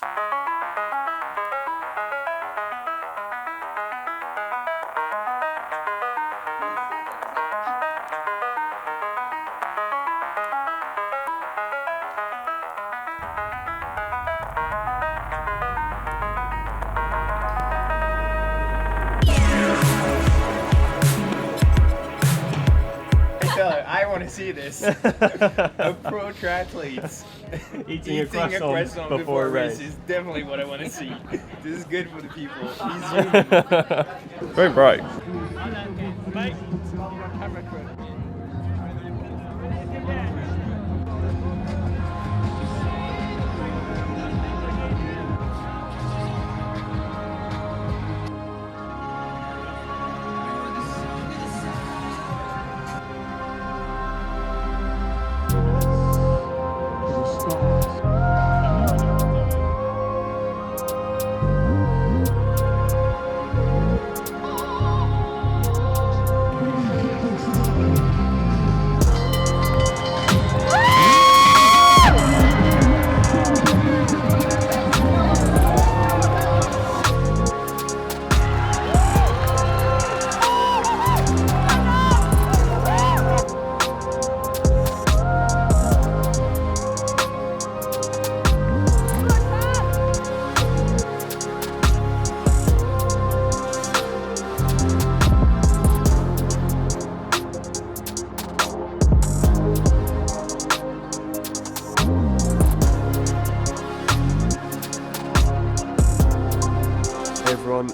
I want to see this. A pro triathlete eating a croissant before a race is definitely what I want to see. This is good for the people. He's human. Very bright.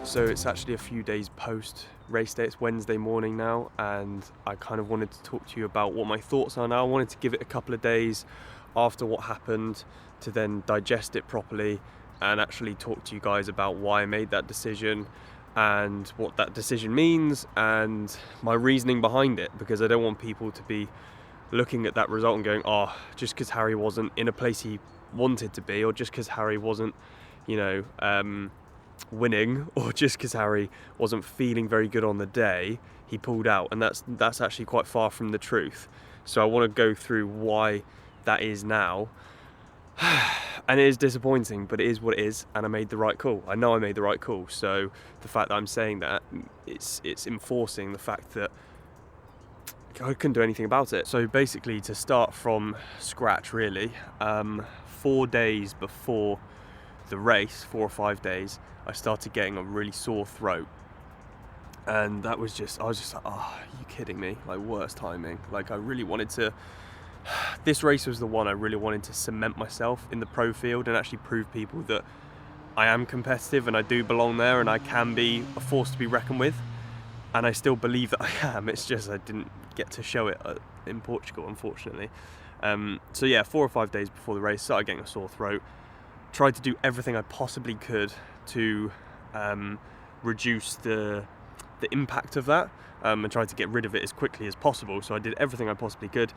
So it's actually a few days post race day. It's Wednesday morning now, and I kind of wanted to talk to you about what my thoughts are now. I wanted to give it a couple of days after what happened to then digest it properly and actually talk to you guys about why I made that decision and what that decision means and my reasoning behind it, because I don't want people to be looking at that result and going, oh, just because Harry wasn't in a place he wanted to be, or just because Harry wasn't, you know, winning, or just because Harry wasn't feeling very good on the day, he pulled out. And that's actually quite far from the truth. So I want to go through why that is now. And it is disappointing, but it is what it is, and I made the right call. I know I made the right call. So the fact that I'm saying that, it's enforcing the fact that I couldn't do anything about it. So basically, to start from scratch really, 4 days before the race, 4 or 5 days, I started getting a really sore throat, and that was just, I was just like, oh, are you kidding me? Like, worst timing. Like, I really wanted to, this race was the one I really wanted to cement myself in the pro field and actually prove people that I am competitive and I do belong there and I can be a force to be reckoned with, and I still believe that I am. It's just I didn't get to show it in Portugal, unfortunately. So yeah, 4 or 5 days before the race, started getting a sore throat. Tried to do everything I possibly could to reduce the impact of that, and tried to get rid of it as quickly as possible. So I did everything I possibly could.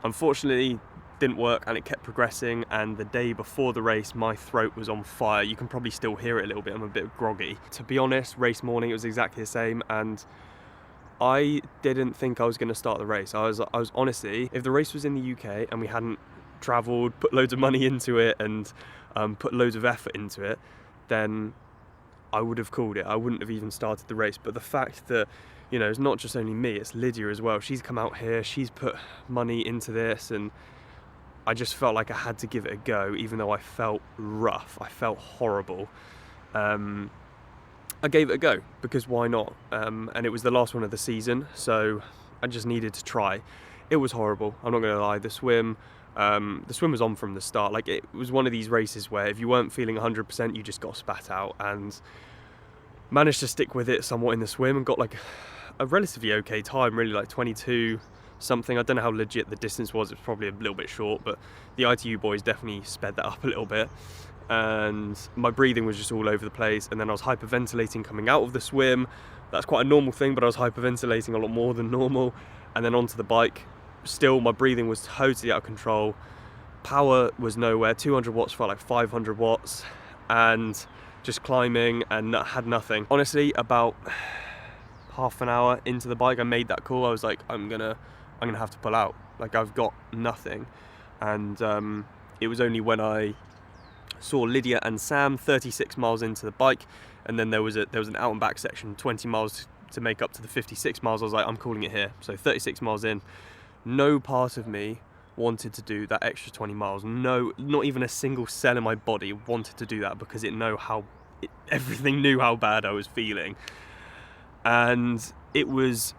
Unfortunately, didn't work, and it kept progressing. And the day before the race, my throat was on fire. You can probably still hear it a little bit. I'm a bit groggy. To be honest, race morning, it was exactly the same. And I didn't think I was going to start the race. I was honestly, if the race was in the UK and we hadn't travelled, put loads of money into it, and put loads of effort into it, then I would have called it. I wouldn't have even started the race. But the fact that, you know, it's not just only me, it's Lydia as well. She's come out here, she's put money into this, and I just felt like I had to give it a go, even though I felt rough, I felt horrible. I gave it a go, because why not? And it was the last one of the season, so I just needed to try. It was horrible, I'm not gonna lie. The swim was on from the start. Like, it was one of these races where if you weren't feeling 100%, you just got spat out, and managed to stick with it somewhat in the swim and got like a relatively okay time, really, like 22 something. I don't know how legit the distance was, it's probably a little bit short, but the ITU boys definitely sped that up a little bit. And my breathing was just all over the place, and then I was hyperventilating coming out of the swim. That's quite a normal thing, but I was hyperventilating a lot more than normal. And then onto the bike, still my breathing was totally out of control. Power was nowhere. 200 watts felt like 500 watts, and just climbing and had nothing. Honestly, about half an hour into the bike, I made that call. I was like, I'm gonna have to pull out. Like, I've got nothing. And it was only when I saw Lydia and Sam 36 miles into the bike, and then there was an out and back section, 20 miles to make up to the 56 miles. I was like, I'm calling it here. So 36 miles in, no part of me wanted to do that extra 20 miles. No, not even a single cell in my body wanted to do that, because everything knew how bad I was feeling. And it was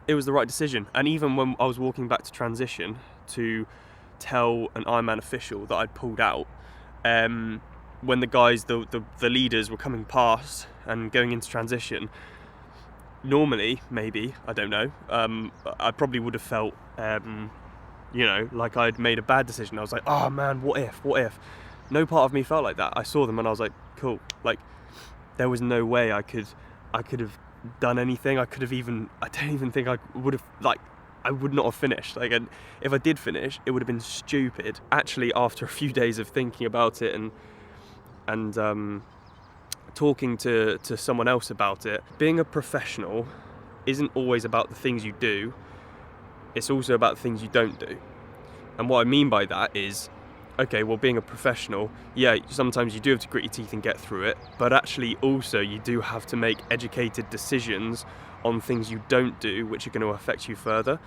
it was the right decision. And even when I was walking back to transition to tell an Ironman official that I'd pulled out, when the guys, the leaders were coming past and going into transition, normally, maybe, I don't know, I probably would have felt, like I'd made a bad decision. I was like, oh man, what if? No part of me felt like that. I saw them and I was like, cool. Like, there was no way I could have done anything. I don't even think I would have, I would not have finished. Like, and if I did finish, it would have been stupid. Actually, after a few days of thinking about it and talking to someone else about it, being a professional isn't always about the things you do. It's also about the things you don't do. And what I mean by that is, okay, well, being a professional, yeah, sometimes you do have to grit your teeth and get through it, but actually also you do have to make educated decisions on things you don't do, which are going to affect you further.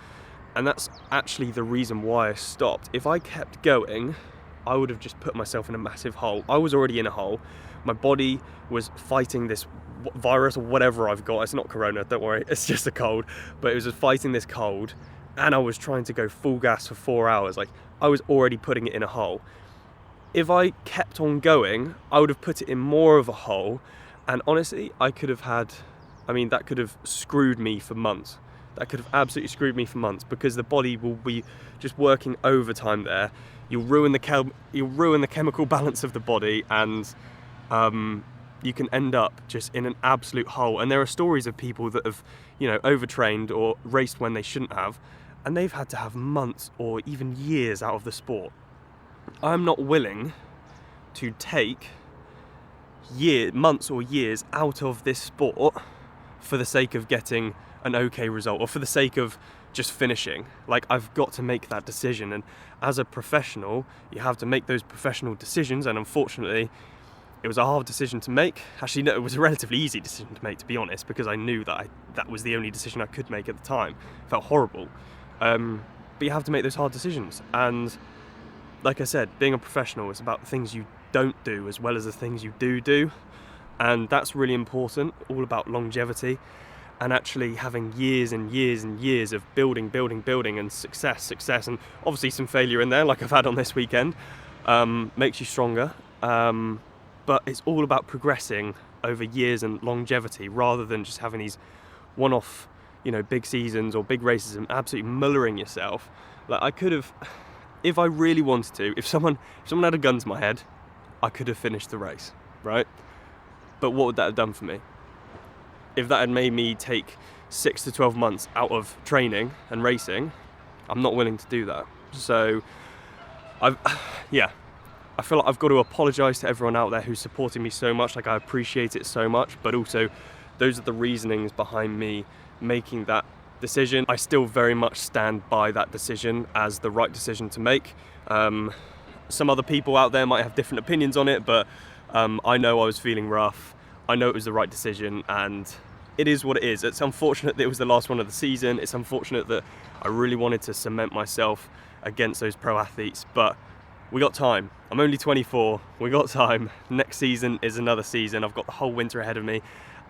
And that's actually the reason why I stopped. If I kept going, I would have just put myself in a massive hole. I was already in a hole. My body was fighting this virus or whatever I've got. It's not corona, don't worry, it's just a cold. But it was just fighting this cold, and I was trying to go full gas for 4 hours. Like, I was already putting it in a hole. If I kept on going, I would have put it in more of a hole. And honestly, that could have screwed me for months. That could have absolutely screwed me for months, because the body will be just working overtime there. You'll ruin the chemical balance of the body, and you can end up just in an absolute hole. And there are stories of people that have, overtrained or raced when they shouldn't have, and they've had to have months or even years out of the sport. I'm not willing to take months or years out of this sport for the sake of getting an okay result, or for the sake of just finishing. Like, I've got to make that decision, and as a professional, you have to make those professional decisions. And unfortunately, it was a hard decision to make. Actually, no, it was a relatively easy decision to make, to be honest, because I knew that was the only decision I could make at the time. It felt horrible. But you have to make those hard decisions. And like I said, being a professional is about the things you don't do as well as the things you do. And that's really important, all about longevity, and actually having years and years and years of building and success, and obviously some failure in there, like I've had on this weekend, makes you stronger. But it's all about progressing over years and longevity, rather than just having these one-off, big seasons or big races and absolutely mullering yourself. Like, I could have, if I really wanted to, if someone had a gun to my head, I could have finished the race, right? But what would that have done for me? If that had made me take 6 to 12 months out of training and racing, I'm not willing to do that. So I feel like I've got to apologise to everyone out there who's supporting me so much. Like, I appreciate it so much, but also those are the reasonings behind me making that decision. I still very much stand by that decision as the right decision to make. Some other people out there might have different opinions on it, but I know I was feeling rough. I know it was the right decision, and it is what it is. It's unfortunate that it was the last one of the season. It's unfortunate that I really wanted to cement myself against those pro athletes, but we got time. I'm only 24, we got time. Next season is another season. I've got the whole winter ahead of me,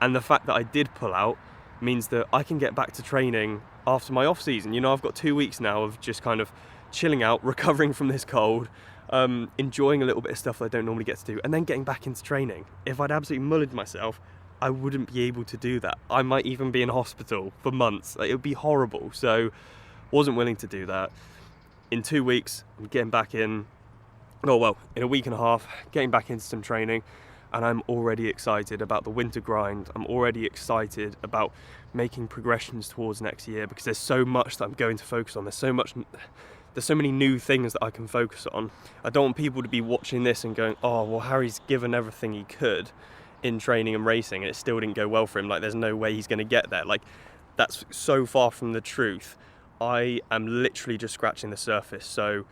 and the fact that I did pull out means that I can get back to training after my off season. I've got 2 weeks now of just kind of chilling out, recovering from this cold, enjoying a little bit of stuff that I don't normally get to do, and then getting back into training. If I'd absolutely mullered myself, I wouldn't be able to do that. I might even be in hospital for months. It would be horrible. So wasn't willing to do that. In 2 weeks, I'm getting back in. Oh well, in a week and a half, getting back into some training, and I'm already excited about the winter grind. I'm already excited about making progressions towards next year, because there's so much that I'm going to focus on. There's so many new things that I can focus on. I don't want people to be watching this and going, oh, well, Harry's given everything he could in training and racing and it still didn't go well for him. Like, there's no way he's going to get there. Like, that's so far from the truth. I am literally just scratching the surface. So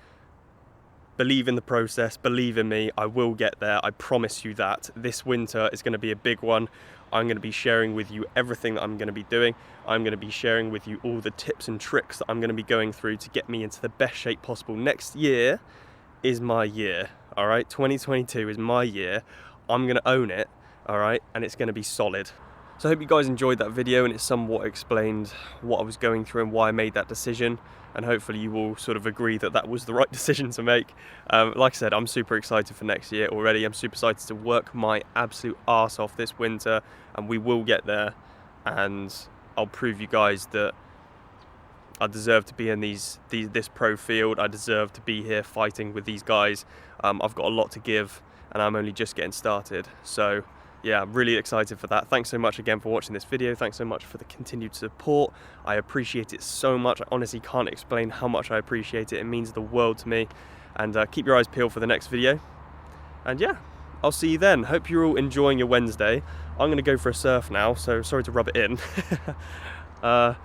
believe in the process, believe in me, I will get there, I promise you that. This winter is going to be a big one. I'm going to be sharing with you everything that I'm going to be doing. I'm going to be sharing with you all the tips and tricks that I'm going to be going through to get me into the best shape possible. Next year is my year, all right? 2022 is my year. I'm going to own it, all right? And it's going to be solid. So I hope you guys enjoyed that video and it somewhat explained what I was going through and why I made that decision. And hopefully you will sort of agree that that was the right decision to make. Like I said, I'm super excited for next year already. I'm super excited to work my absolute arse off this winter, and we will get there. And I'll prove you guys that I deserve to be in this pro field. I deserve to be here fighting with these guys. I've got a lot to give, and I'm only just getting started. So yeah, I'm really excited for that. Thanks so much again for watching this video. Thanks so much for the continued support. I appreciate it so much. I honestly can't explain how much I appreciate it. It means the world to me. And keep your eyes peeled for the next video. And yeah, I'll see you then. Hope you're all enjoying your Wednesday. I'm gonna go for a surf now, so sorry to rub it in. Yeah,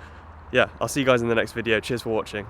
I'll see you guys in the next video. Cheers for watching.